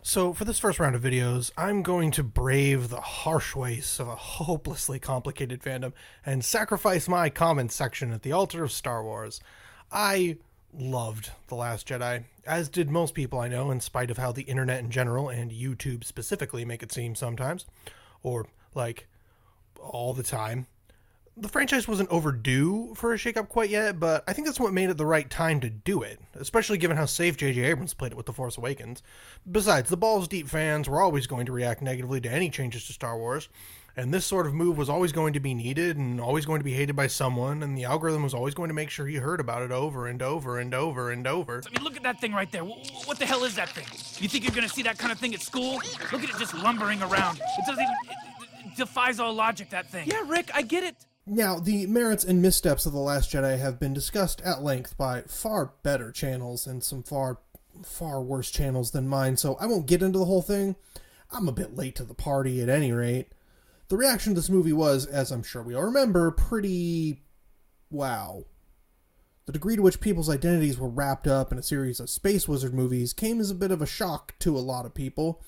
So for this first round of videos, I'm going to brave the harsh wastes of a hopelessly complicated fandom and sacrifice my comments section at the altar of Star Wars. I loved The Last Jedi, as did most people I know, in spite of how the internet in general and YouTube specifically make it seem sometimes, or like all the time. The franchise wasn't overdue for a shakeup quite yet, but I think that's what made it the right time to do it, especially given how safe J.J. Abrams played it with The Force Awakens. Besides, the balls deep fans were always going to react negatively to any changes to Star Wars, and this sort of move was always going to be needed and always going to be hated by someone, and the algorithm was always going to make sure you heard about it over and over and over and over. I mean, look at that thing right there. What the hell is that thing? You think you're gonna see that kind of thing at school? Look at it just lumbering around. It doesn't even... It defies all logic, that thing. Yeah, Rick, I get it. Now, the merits and missteps of The Last Jedi have been discussed at length by far better channels and some far worse channels than mine, so I won't get into the whole thing. I'm a bit late to the party at any rate. The reaction to this movie was, as I'm sure we all remember, pretty... wow. The degree to which people's identities were wrapped up in a series of Space Wizard movies came as a bit of a shock to a lot of people.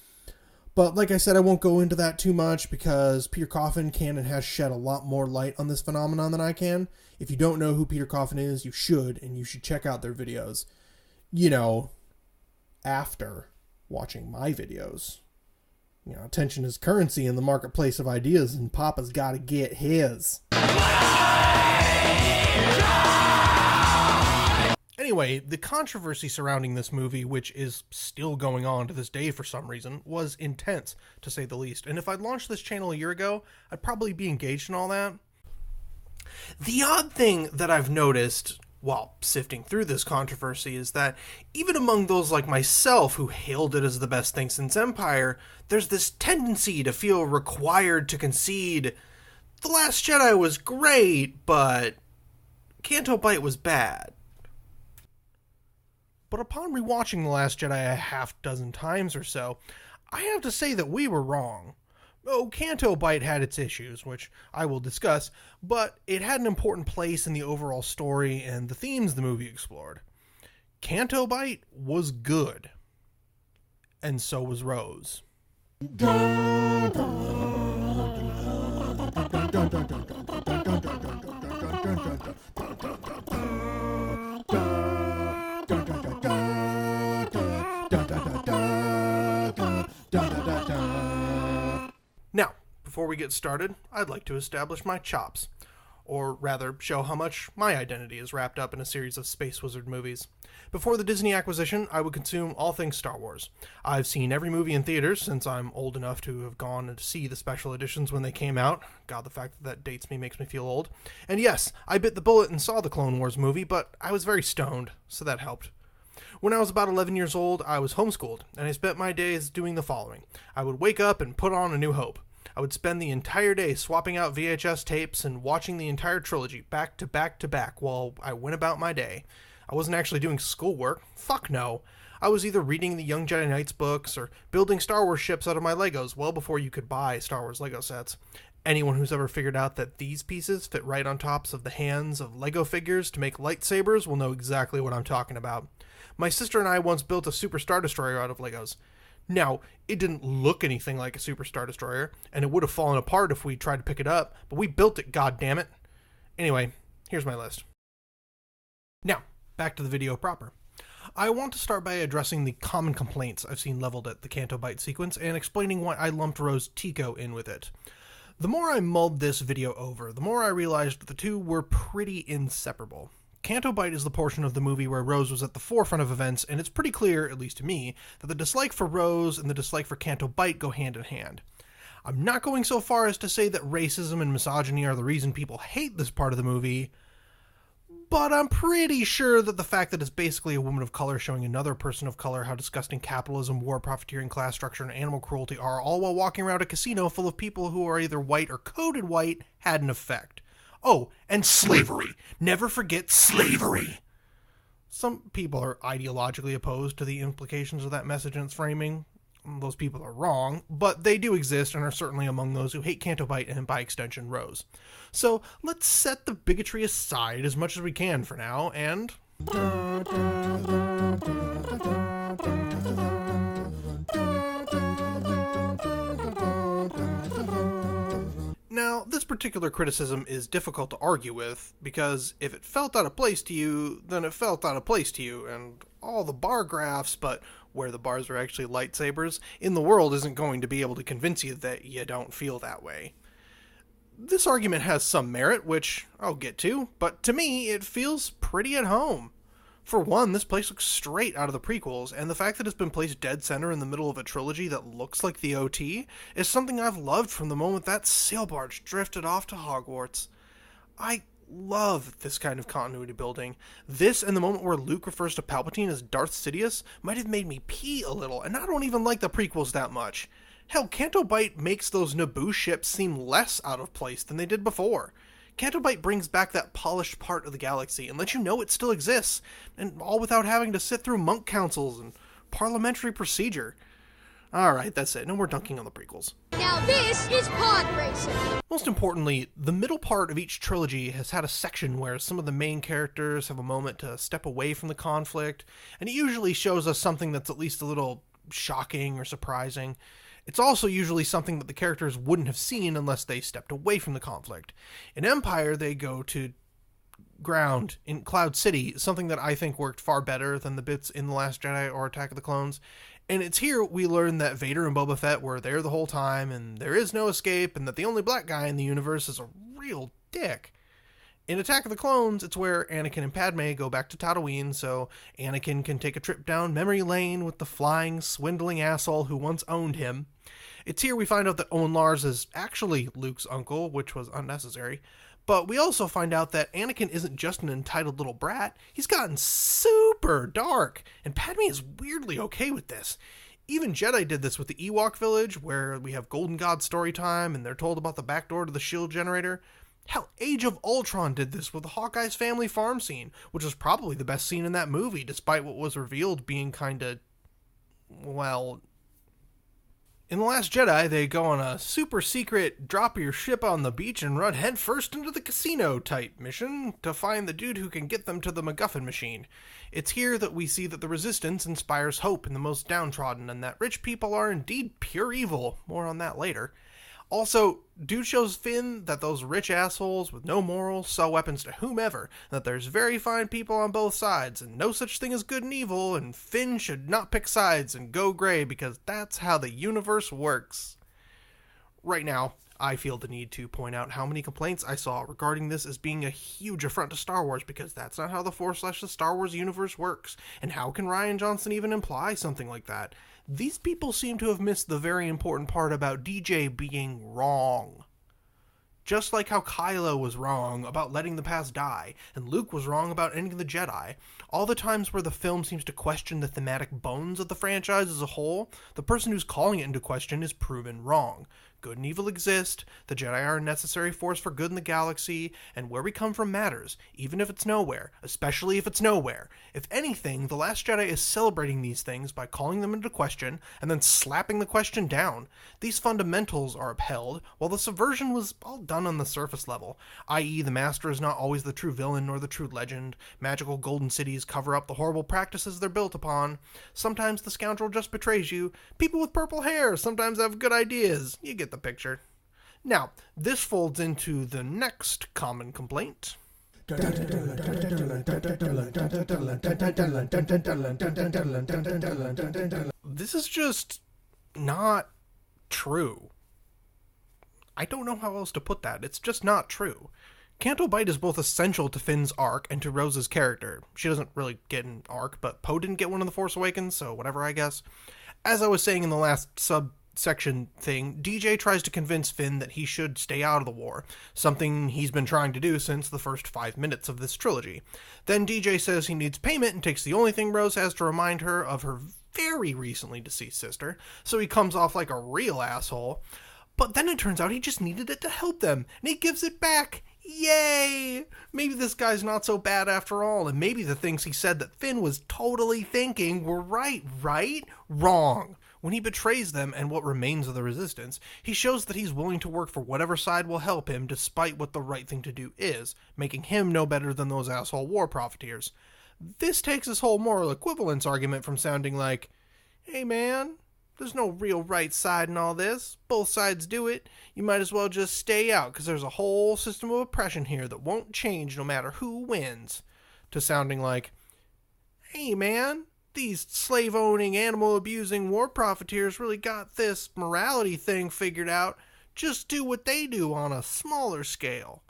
But like I said, I won't go into that too much because Peter Coffin can and has shed a lot more light on this phenomenon than I can. If you don't know who Peter Coffin is, you should, and you should check out their videos. You know, after watching my videos. You know, attention is currency in the marketplace of ideas, and Papa's gotta get his. Anyway, the controversy surrounding this movie, which is still going on to this day for some reason, was intense, to say the least. And if I'd launched this channel a year ago, I'd probably be engaged in all that. The odd thing that I've noticed while sifting through this controversy is that even among those like myself who hailed it as the best thing since Empire, there's this tendency to feel required to concede The Last Jedi was great, but Canto Bight was bad. But upon rewatching The Last Jedi a half dozen times or so, I have to say that we were wrong. Oh, Canto Bight had its issues, which I will discuss, but it had an important place in the overall story and the themes the movie explored. Canto Bight was good. And so was Rose. Now, before we get started, I'd like to establish my chops. Or rather, show how much my identity is wrapped up in a series of Space Wizard movies. Before the Disney acquisition, I would consume all things Star Wars. I've seen every movie in theaters since I'm old enough to have gone to see the special editions when they came out. God, the fact that dates me makes me feel old. And yes, I bit the bullet and saw the Clone Wars movie, but I was very stoned, so that helped. When I was about 11 years old, I was homeschooled, and I spent my days doing the following. I would wake up and put on A New Hope. I would spend the entire day swapping out VHS tapes and watching the entire trilogy back to back to back while I went about my day. I wasn't actually doing schoolwork. Fuck no. I was either reading the Young Jedi Knights books or building Star Wars ships out of my Legos well before you could buy Star Wars Lego sets. Anyone who's ever figured out that these pieces fit right on tops of the hands of Lego figures to make lightsabers will know exactly what I'm talking about. My sister and I once built a Super Star Destroyer out of Legos. Now, it didn't look anything like a Super Star Destroyer, and it would have fallen apart if we tried to pick it up, but we built it, goddammit. Anyway, here's my list. Now, back to the video proper. I want to start by addressing the common complaints I've seen leveled at the Canto Bight sequence and explaining why I lumped Rose Tico in with it. The more I mulled this video over, the more I realized the two were pretty inseparable. Canto Bight is the portion of the movie where Rose was at the forefront of events, and it's pretty clear, at least to me, that the dislike for Rose and the dislike for Canto Bight go hand in hand. I'm not going so far as to say that racism and misogyny are the reason people hate this part of the movie, but I'm pretty sure that the fact that it's basically a woman of color showing another person of color how disgusting capitalism, war, profiteering, class structure, and animal cruelty are, all while walking around a casino full of people who are either white or coded white, had an effect. Oh, and slavery. Never forget slavery. Some people are ideologically opposed to the implications of that message and its framing. Those people are wrong, but they do exist and are certainly among those who hate Canto Bight and, by extension, Rose. So let's set the bigotry aside as much as we can for now, and... particular criticism is difficult to argue with, because if it felt out of place to you, then it felt out of place to you, and all the bar graphs, but where the bars are actually lightsabers, in the world isn't going to be able to convince you that you don't feel that way. This argument has some merit, which I'll get to, but to me, it feels pretty at home. For one, this place looks straight out of the prequels, and the fact that it's been placed dead center in the middle of a trilogy that looks like the OT is something I've loved from the moment that sail barge drifted off to Hogwarts. I love this kind of continuity building. This and the moment where Luke refers to Palpatine as Darth Sidious might have made me pee a little, and I don't even like the prequels that much. Hell, Canto Bight makes those Naboo ships seem less out of place than they did before. Canto Bight brings back that polished part of the galaxy and lets you know it still exists, and all without having to sit through monk councils and parliamentary procedure. Alright, that's it. No more dunking on the prequels. Now this is pod racing! Most importantly, the middle part of each trilogy has had a section where some of the main characters have a moment to step away from the conflict, and it usually shows us something that's at least a little shocking or surprising. It's also usually something that the characters wouldn't have seen unless they stepped away from the conflict. In Empire, they go to ground in Cloud City, something that I think worked far better than the bits in The Last Jedi or Attack of the Clones. And it's here we learn that Vader and Boba Fett were there the whole time, and there is no escape, and that the only black guy in the universe is a real dick. In Attack of the Clones, it's where Anakin and Padme go back to Tatooine, so Anakin can take a trip down memory lane with the flying, swindling asshole who once owned him. It's here we find out that Owen Lars is actually Luke's uncle, which was unnecessary. But we also find out that Anakin isn't just an entitled little brat. He's gotten super dark, and Padme is weirdly okay with this. Even Jedi did this with the Ewok village, where we have Golden God story time, and they're told about the back door to the shield generator. Hell, Age of Ultron did this with the Hawkeye's family farm scene, which was probably the best scene in that movie, despite what was revealed being kinda, well... In The Last Jedi, they go on a super secret drop your ship on the beach and run headfirst into the casino type mission to find the dude who can get them to the MacGuffin machine. It's here that we see that the Resistance inspires hope in the most downtrodden, and that rich people are indeed pure evil. More on that later. Also, dude shows Finn that those rich assholes with no morals sell weapons to whomever, that there's very fine people on both sides, and no such thing as good and evil, and Finn should not pick sides and go gray because that's how the universe works. Right now, I feel the need to point out how many complaints I saw regarding this as being a huge affront to Star Wars, because that's not how the Force/the Star Wars universe works, and how can Rian Johnson even imply something like that? These people seem to have missed the very important part about DJ being wrong. Just like how Kylo was wrong about letting the past die, and Luke was wrong about ending the Jedi, all the times where the film seems to question the thematic bones of the franchise as a whole, the person who's calling it into question is proven wrong. Good and evil exist, the Jedi are a necessary force for good in the galaxy, and where we come from matters, even if it's nowhere, especially if it's nowhere. If anything, The Last Jedi is celebrating these things by calling them into question, and then slapping the question down. These fundamentals are upheld, while the subversion was all done on the surface level, i.e. the Master is not always the true villain nor the true legend, magical golden cities cover up the horrible practices they're built upon, sometimes the scoundrel just betrays you, people with purple hair sometimes have good ideas, you get the picture. Now, this folds into the next common complaint. This is just not true. I don't know how else to put that. It's just not true. Canto Bight is both essential to Finn's arc and to Rose's character. She doesn't really get an arc, but Poe didn't get one in The Force Awakens, so whatever, I guess. As I was saying in the last subsection thing, DJ tries to convince Finn that he should stay out of the war, something he's been trying to do since the first 5 minutes of this trilogy. Then DJ says he needs payment and takes the only thing Rose has to remind her of her very recently deceased sister, so he comes off like a real asshole. But then it turns out he just needed it to help them, and he gives it back. Yay! Maybe this guy's not so bad after all, and maybe the things he said that Finn was totally thinking were right? Wrong. When he betrays them and what remains of the Resistance, he shows that he's willing to work for whatever side will help him despite what the right thing to do is, making him no better than those asshole war profiteers. This takes his whole moral equivalence argument from sounding like, hey man, There's no real right side in all this. Both sides do it. You might as well just stay out, because there's a whole system of oppression here that won't change no matter who wins. To sounding like, hey man, these slave-owning, animal-abusing war profiteers really got this morality thing figured out. Just do what they do on a smaller scale.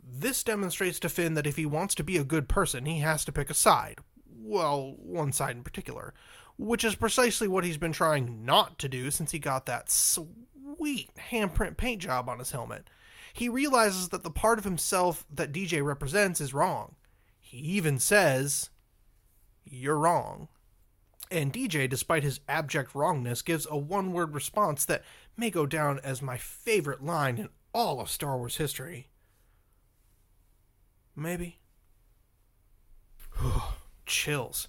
This demonstrates to Finn that if he wants to be a good person, he has to pick a side. Well, one side in particular. Which is precisely what he's been trying not to do since he got that sweet handprint paint job on his helmet. He realizes that the part of himself that DJ represents is wrong. He even says, "You're wrong." And DJ, despite his abject wrongness, gives a one-word response that may go down as my favorite line in all of Star Wars history. Maybe. Chills.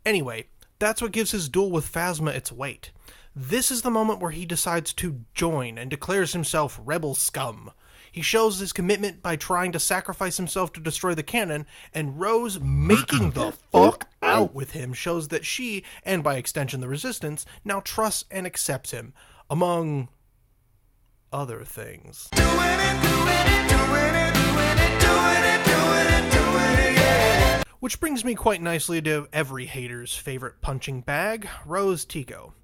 Anyway, that's what gives his duel with Phasma its weight. This is the moment where he decides to join and declares himself rebel scum. He shows his commitment by trying to sacrifice himself to destroy the cannon, and Rose making the fuck out with him shows that she, and by extension the Resistance, now trusts and accepts him, among other things. Which brings me quite nicely to every hater's favorite punching bag, Rose Tico.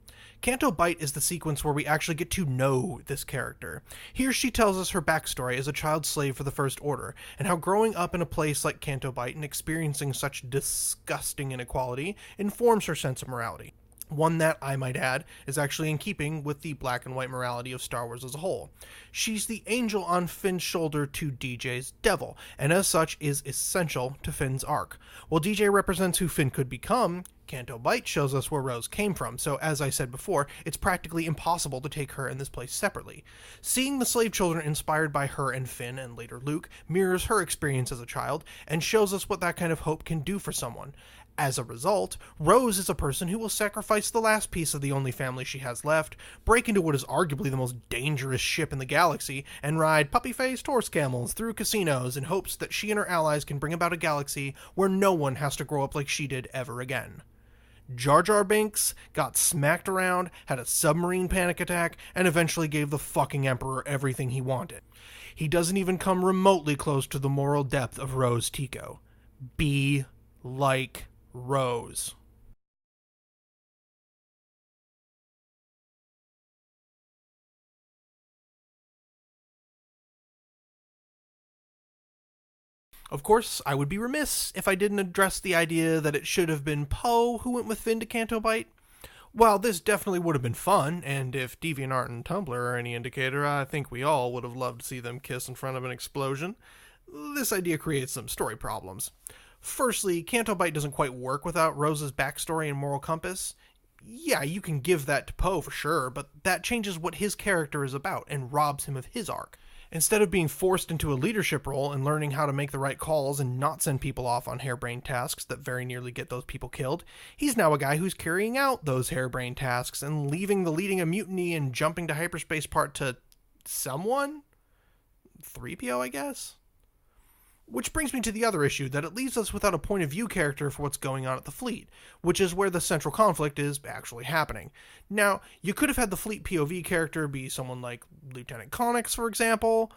Canto Bight is the sequence where we actually get to know this character. Here she tells us her backstory as a child slave for the First Order, and how growing up in a place like Canto Bight and experiencing such disgusting inequality informs her sense of morality. One that, I might add, is actually in keeping with the black and white morality of Star Wars as a whole. She's the angel on Finn's shoulder to DJ's devil, and as such is essential to Finn's arc. While DJ represents who Finn could become, Canto Bight shows us where Rose came from, so as I said before, it's practically impossible to take her and this place separately. Seeing the slave children inspired by her and Finn, and later Luke, mirrors her experience as a child, and shows us what that kind of hope can do for someone. As a result, Rose is a person who will sacrifice the last piece of the only family she has left, break into what is arguably the most dangerous ship in the galaxy, and ride puppy-faced horse camels through casinos in hopes that she and her allies can bring about a galaxy where no one has to grow up like she did ever again. Jar Jar Binks got smacked around, had a submarine panic attack, and eventually gave the fucking Emperor everything he wanted. He doesn't even come remotely close to the moral depth of Rose Tico. Be like Rose. Of course, I would be remiss if I didn't address the idea that it should have been Poe who went with Finn to Canto Bight. While this definitely would have been fun, and if DeviantArt and Tumblr are any indicator, I think we all would have loved to see them kiss in front of an explosion, this idea creates some story problems. Firstly, Canto Bight doesn't quite work without Rose's backstory and moral compass. Yeah, you can give that to Poe for sure, but that changes what his character is about and robs him of his arc. Instead of being forced into a leadership role and learning how to make the right calls and not send people off on harebrained tasks that very nearly get those people killed, he's now a guy who's carrying out those harebrained tasks and leaving the leading a mutiny and jumping to hyperspace part to someone? 3PO, I guess? Which brings me to the other issue, that it leaves us without a point of view character for what's going on at the fleet, which is where the central conflict is actually happening. Now, you could have had the fleet POV character be someone like Lieutenant Connix, for example,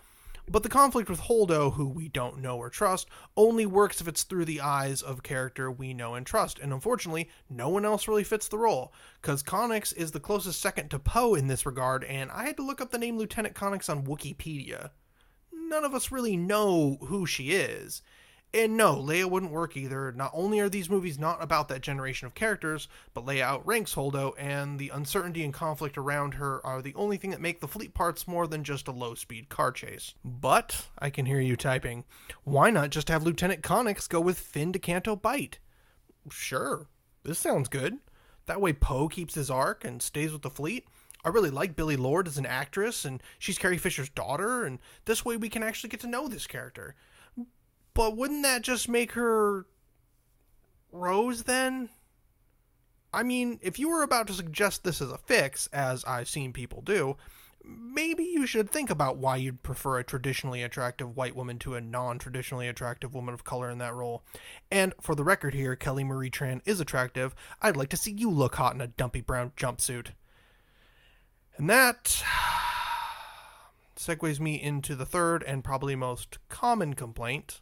but the conflict with Holdo, who we don't know or trust, only works if it's through the eyes of a character we know and trust, and unfortunately, no one else really fits the role, because Connix is the closest second to Poe in this regard, and I had to look up the name Lieutenant Connix on Wikipedia. None of us really know who she is. And no, Leia wouldn't work either. Not only are these movies not about that generation of characters, but Leia outranks Holdo, and the uncertainty and conflict around her are the only thing that make the fleet parts more than just a low-speed car chase. But, I can hear you typing, why not just have Lieutenant Connix go with Finn to Canto Bight? Sure, this sounds good. That way Poe keeps his arc and stays with the fleet. I really like Billie Lourd as an actress, and she's Carrie Fisher's daughter, and this way we can actually get to know this character. But wouldn't that just make her Rose, then? I mean, if you were about to suggest this as a fix, as I've seen people do, maybe you should think about why you'd prefer a traditionally attractive white woman to a non-traditionally attractive woman of color in that role. And for the record here, Kelly Marie Tran is attractive. I'd like to see you look hot in a dumpy brown jumpsuit. And that segues me into the third and probably most common complaint.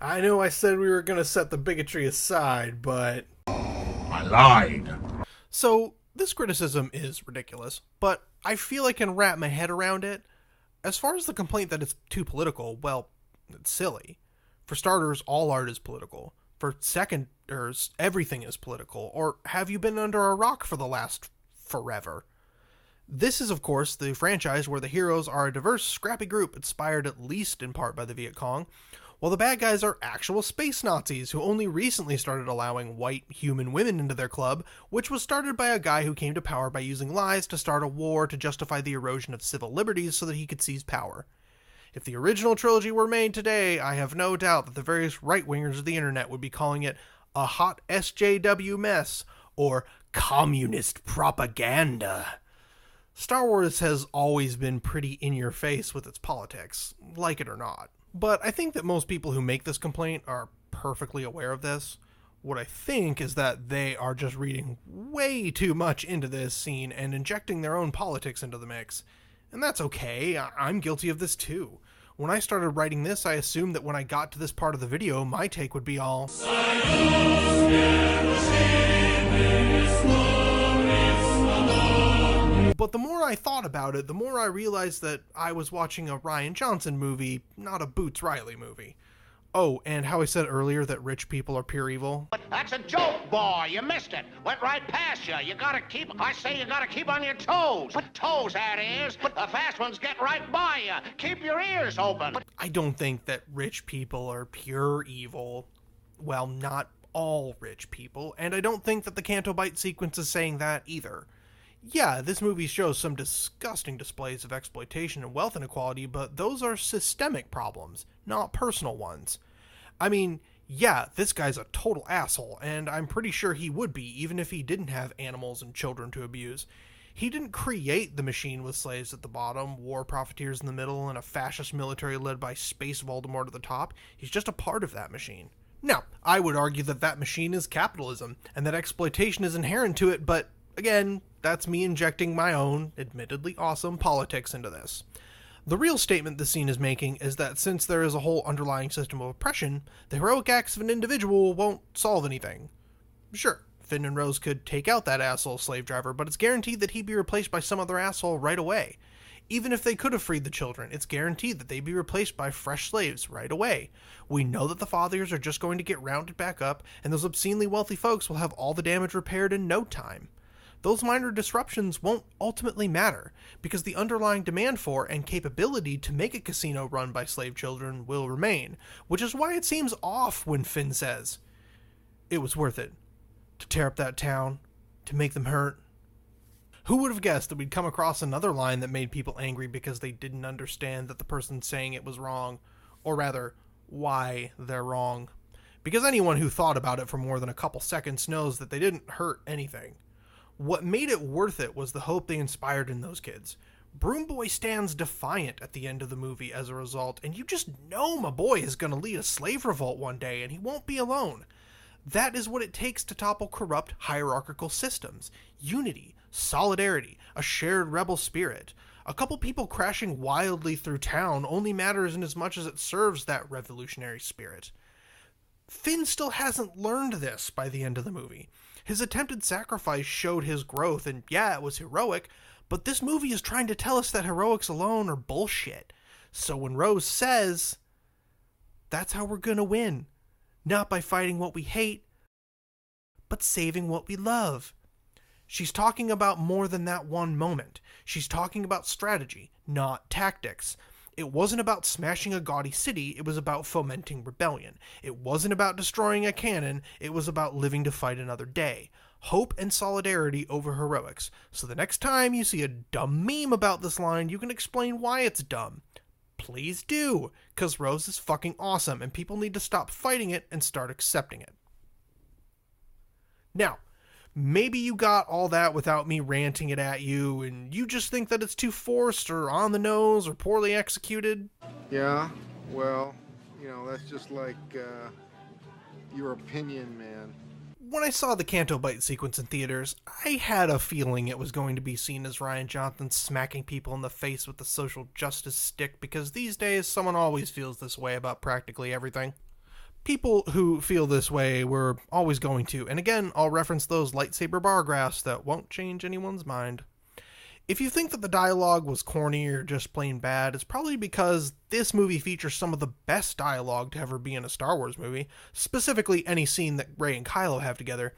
I know I said we were going to set the bigotry aside, but I lied. So, this criticism is ridiculous, but I feel I can wrap my head around it. As far as the complaint that it's too political, well, it's silly. For starters, all art is political. For seconders, everything is political. Or have you been under a rock for the last forever? This is, of course, the franchise where the heroes are a diverse, scrappy group inspired at least in part by the Viet Cong, while the bad guys are actual space Nazis who only recently started allowing white human women into their club, which was started by a guy who came to power by using lies to start a war to justify the erosion of civil liberties so that he could seize power. If the original trilogy were made today, I have no doubt that the various right-wingers of the internet would be calling it a hot SJW mess or communist propaganda. Star Wars has always been pretty in-your-face with its politics, like it or not. But I think that most people who make this complaint are perfectly aware of this. What I think is that they are just reading way too much into this scene and injecting their own politics into the mix. And that's okay, I'm guilty of this too. When I started writing this, I assumed that when I got to this part of the video, my take would be all but the more I thought about it, the more I realized that I was watching a Rian Johnson movie, not a Boots Riley movie. Oh, and how I said earlier that rich people are pure evil. That's a joke, boy. You missed it. Went right past you. You gotta keep on your toes. Toes, that is. The fast ones get right by you. Keep your ears open. I don't think that rich people are pure evil. Well, not all rich people. And I don't think that the Canto Bight sequence is saying that either. Yeah, this movie shows some disgusting displays of exploitation and wealth inequality, but those are systemic problems, not personal ones. I mean, yeah, this guy's a total asshole, and I'm pretty sure he would be, even if he didn't have animals and children to abuse. He didn't create the machine with slaves at the bottom, war profiteers in the middle, and a fascist military led by Space Voldemort at the top. He's just a part of that machine. Now, I would argue that that machine is capitalism, and that exploitation is inherent to it, but again, that's me injecting my own, admittedly awesome, politics into this. The real statement this scene is making is that since there is a whole underlying system of oppression, the heroic acts of an individual won't solve anything. Sure, Finn and Rose could take out that asshole slave driver, but it's guaranteed that he'd be replaced by some other asshole right away. Even if they could have freed the children, it's guaranteed that they'd be replaced by fresh slaves right away. We know that the fathers are just going to get rounded back up, and those obscenely wealthy folks will have all the damage repaired in no time. Those minor disruptions won't ultimately matter, because the underlying demand for and capability to make a casino run by slave children will remain, which is why it seems off when Finn says, "It was worth it. To tear up that town, to make them hurt." Who would have guessed that we'd come across another line that made people angry because they didn't understand that the person saying it was wrong, or rather, why they're wrong? Because anyone who thought about it for more than a couple seconds knows that they didn't hurt anything. What made it worth it was the hope they inspired in those kids. Broom Boy stands defiant at the end of the movie as a result, and you just know my boy is going to lead a slave revolt one day, and he won't be alone. That is what it takes to topple corrupt hierarchical systems. Unity, solidarity, a shared rebel spirit. A couple people crashing wildly through town only matters in as much as it serves that revolutionary spirit. Finn still hasn't learned this by the end of the movie. His attempted sacrifice showed his growth, and yeah, it was heroic, but this movie is trying to tell us that heroics alone are bullshit. So when Rose says, that's how we're gonna win, not by fighting what we hate, but saving what we love. She's talking about more than that one moment. She's talking about strategy, not tactics. It wasn't about smashing a gaudy city, it was about fomenting rebellion. It wasn't about destroying a cannon, it was about living to fight another day. Hope and solidarity over heroics. So the next time you see a dumb meme about this line, you can explain why it's dumb. please do, because Rose is fucking awesome, and people need to stop fighting it and start accepting it. Now, maybe you got all that without me ranting it at you, and you just think that it's too forced or on the nose or poorly executed. Yeah, well, that's just like, your opinion, man. When I saw the Canto Bight sequence in theaters, I had a feeling it was going to be seen as Rian Johnson smacking people in the face with the social justice stick, because these days someone always feels this way about practically everything. People who feel this way were always going to, and again, I'll reference those lightsaber bar graphs that won't change anyone's mind. If you think that the dialogue was corny or just plain bad, it's probably because this movie features some of the best dialogue to ever be in a Star Wars movie, specifically any scene that Rey and Kylo have together.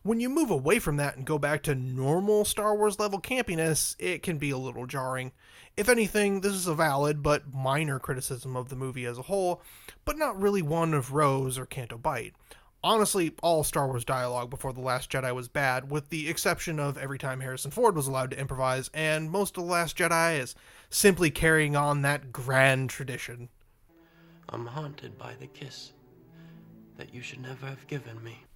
When you move away from that and go back to normal Star Wars level campiness, it can be a little jarring. If anything, this is a valid but minor criticism of the movie as a whole, but not really one of Rose or Canto Bight. Honestly, all Star Wars dialogue before The Last Jedi was bad, with the exception of every time Harrison Ford was allowed to improvise, and most of The Last Jedi is simply carrying on that grand tradition. I'm haunted by the kiss that you should never have given me.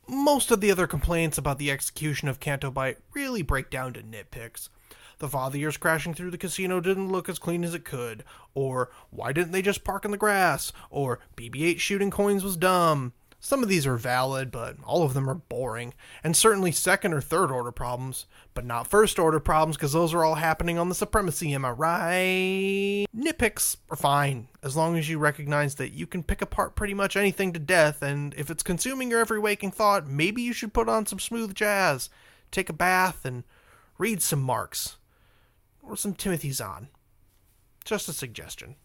Most of the other complaints about the execution of Canto Bight really break down to nitpicks. The father years crashing through the casino didn't look as clean as it could, or why didn't they just park in the grass, or BB-8 shooting coins was dumb. Some of these are valid, but all of them are boring, and certainly second or third order problems, but not first order problems because those are all happening on the Supremacy, am I right? Nitpicks are fine, as long as you recognize that you can pick apart pretty much anything to death, and if it's consuming your every waking thought, maybe you should put on some smooth jazz, take a bath, and read some Marx, or some Timothy Zahn. Just a suggestion.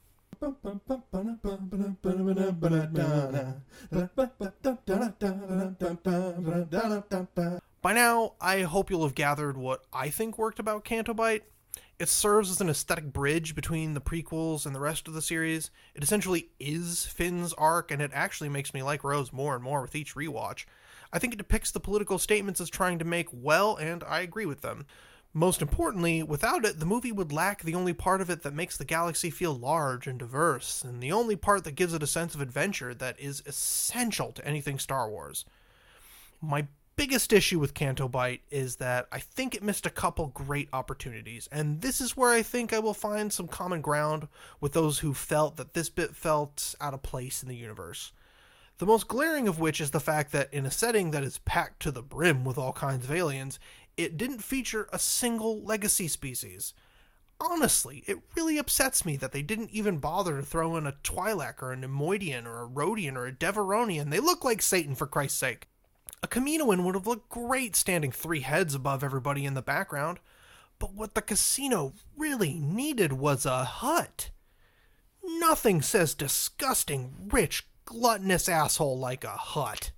By now, I hope you'll have gathered what I think worked about Canto Bight. It serves as an aesthetic bridge between the prequels and the rest of the series. It essentially is Finn's arc, and it actually makes me like Rose more and more with each rewatch. I think it depicts the political statements it's trying to make well, and I agree with them. Most importantly, without it, the movie would lack the only part of it that makes the galaxy feel large and diverse, and the only part that gives it a sense of adventure that is essential to anything Star Wars. My biggest issue with Canto Bight is that I think it missed a couple great opportunities, and this is where I think I will find some common ground with those who felt that this bit felt out of place in the universe. The most glaring of which is the fact that in a setting that is packed to the brim with all kinds of aliens, it didn't feature a single legacy species. Honestly, it really upsets me that they didn't even bother to throw in a Twi'lek or a Nemoidian or a Rodian or a Devaronian. They look like Satan, for Christ's sake. A Kaminoan would have looked great standing 3 heads above everybody in the background, but what the casino really needed was a hut. Nothing says disgusting, rich, gluttonous asshole like a hut.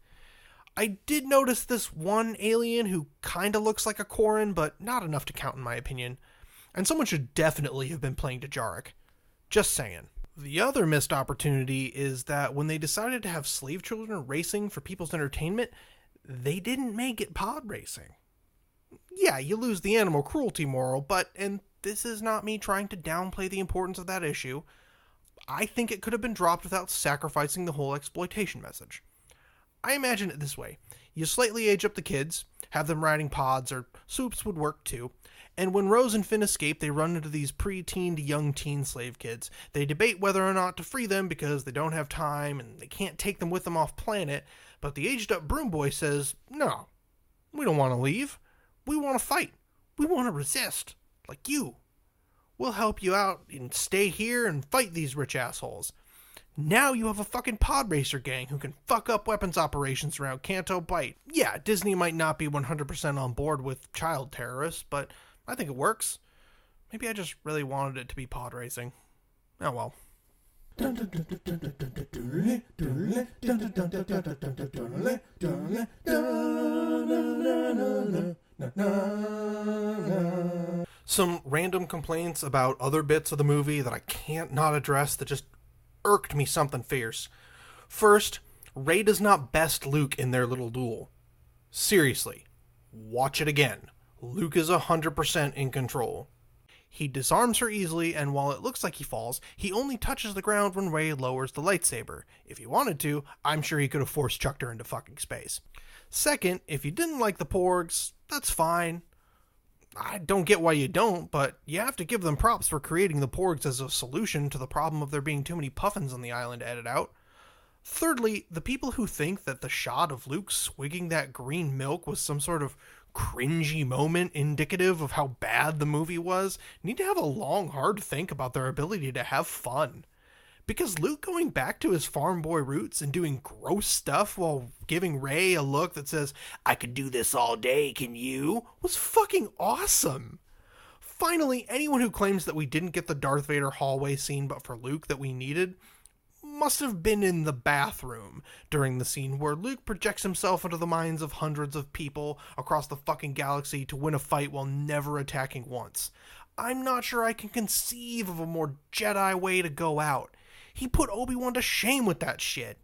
I did notice this one alien who kinda looks like a Quarren, but not enough to count in my opinion. And someone should definitely have been playing Dejarik. Just saying. The other missed opportunity is that when they decided to have slave children racing for people's entertainment, they didn't make it pod racing. Yeah, you lose the animal cruelty moral, but, and this is not me trying to downplay the importance of that issue, I think it could have been dropped without sacrificing the whole exploitation message. I imagine it this way. You slightly age up the kids, have them riding pods, or Swoops would work too, and when Rose and Finn escape, they run into these pre-teen to young teen slave kids. They debate whether or not to free them because they don't have time and they can't take them with them off planet, but the aged-up broom boy says, no, we don't want to leave. We want to fight. We want to resist. Like you. We'll help you out and stay here and fight these rich assholes. Now you have a fucking pod racer gang who can fuck up weapons operations around Canto Bight. Yeah, Disney might not be 100% on board with child terrorists, but I think it works. Maybe I just really wanted it to be pod racing. Oh well. Some random complaints about other bits of the movie that I can't not address that just irked me something fierce. First, Rey does not best Luke in their little duel. Seriously, watch it again. Luke is 100% in control. He disarms her easily, and while it looks like he falls, he only touches the ground when Rey lowers the lightsaber. If he wanted to, I'm sure he could have force-chucked her into fucking space. Second, if you didn't like the Porgs, that's fine. I don't get why you don't, but you have to give them props for creating the Porgs as a solution to the problem of there being too many puffins on the island to edit out. Thirdly, the people who think that the shot of Luke swigging that green milk was some sort of cringy moment indicative of how bad the movie was need to have a long, hard think about their ability to have fun. Because Luke going back to his farm boy roots and doing gross stuff while giving Rey a look that says, "I could do this all day, can you?" was fucking awesome. Finally, anyone who claims that we didn't get the Darth Vader hallway scene but for Luke that we needed must have been in the bathroom during the scene where Luke projects himself into the minds of hundreds of people across the fucking galaxy to win a fight while never attacking once. I'm not sure I can conceive of a more Jedi way to go out. He put Obi-Wan to shame with that shit.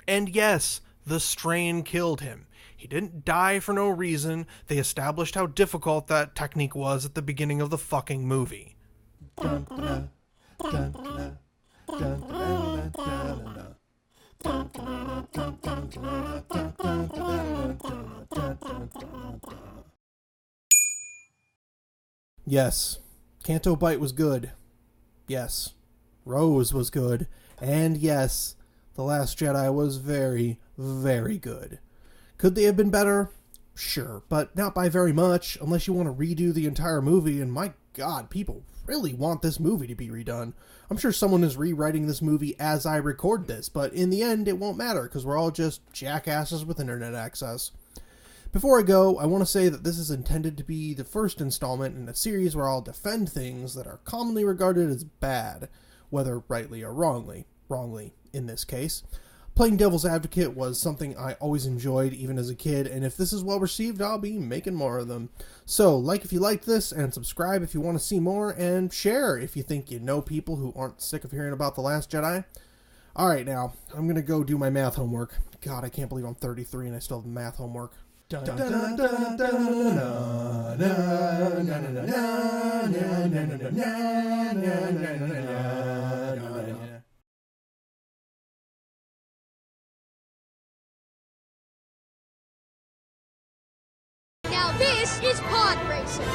And yes, the strain killed him. He didn't die for no reason. They established how difficult that technique was at the beginning of the fucking movie. Yes, Canto Bight was good. Yes, Rose was good. And yes, The Last Jedi was very, very good. Could they have been better? Sure, but not by very much, unless you want to redo the entire movie, and my god, people really want this movie to be redone. I'm sure someone is rewriting this movie as I record this, but in the end, it won't matter, because we're all just jackasses with internet access. Before I go, I want to say that this is intended to be the first installment in a series where I'll defend things that are commonly regarded as bad, whether rightly or wrongly. Wrongly, in this case. Playing devil's advocate was something I always enjoyed, even as a kid, and if this is well received, I'll be making more of them. So, like if you liked this, and subscribe if you want to see more, and share if you think you know people who aren't sick of hearing about The Last Jedi. Alright, now, I'm gonna go do my math homework. God, I can't believe I'm 33 and I still have math homework. Now this is pod racing.